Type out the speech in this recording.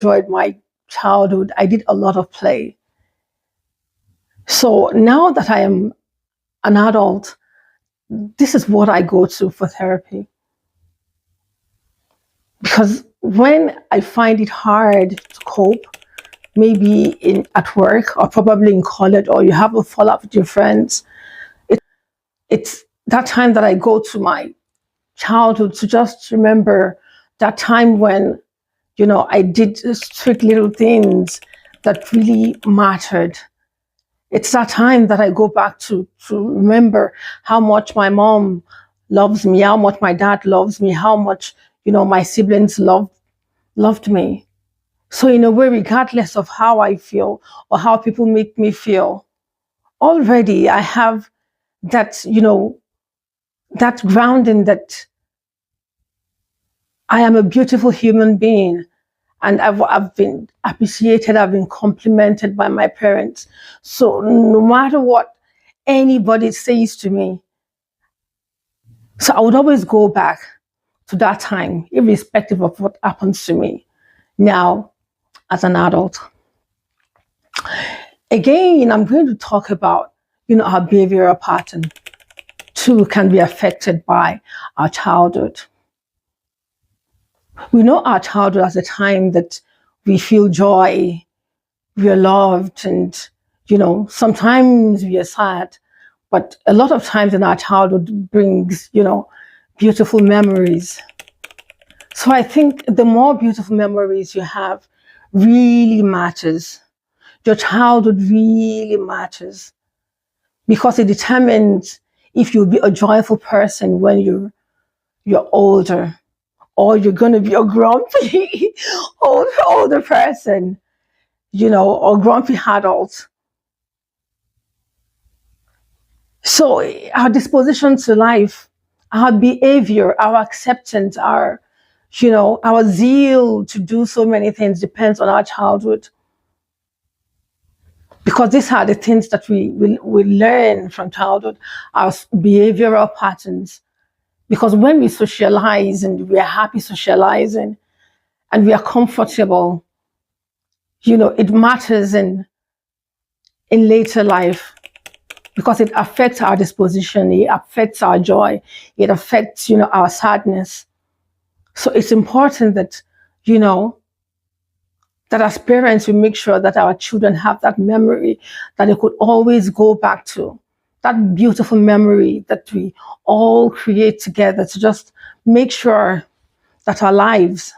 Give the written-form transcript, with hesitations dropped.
enjoyed my childhood. I did a lot of play. So now that I am an adult, this is what I go to for therapy. Because when I find it hard to cope, maybe at work or probably in college, or you have a fallout with your friends, it's that time that I go to my childhood to just remember that time when, I did strict little things that really mattered. It's that time that I go back to remember how much my mom loves me, how much my dad loves me, how much, my siblings loved me. So in a way, regardless of how I feel or how people make me feel, already I have that, that grounding that I am a beautiful human being, and I've been appreciated, I've been complimented by my parents. So no matter what anybody says to me, so I would always go back to that time, irrespective of what happens to me now as an adult. Again, I'm going to talk about, our behavioral pattern too can be affected by our childhood. We know our childhood as a time that we feel joy, we are loved, and, sometimes we are sad. But a lot of times in our childhood brings, beautiful memories. So I think the more beautiful memories you have really matters. Your childhood really matters because it determines if you'll be a joyful person when you're older, or you're going to be a grumpy older person, or grumpy adult. So our disposition to life, our behavior, our acceptance, our zeal to do so many things depends on our childhood. Because these are the things that we learn from childhood, our behavioral patterns. Because when we socialize and we are happy socializing and we are comfortable, it matters in later life because it affects our disposition, it affects our joy, it affects, our sadness. So it's important that, that as parents, we make sure that our children have that memory that they could always go back to, that beautiful memory that we all create together to just make sure that our lives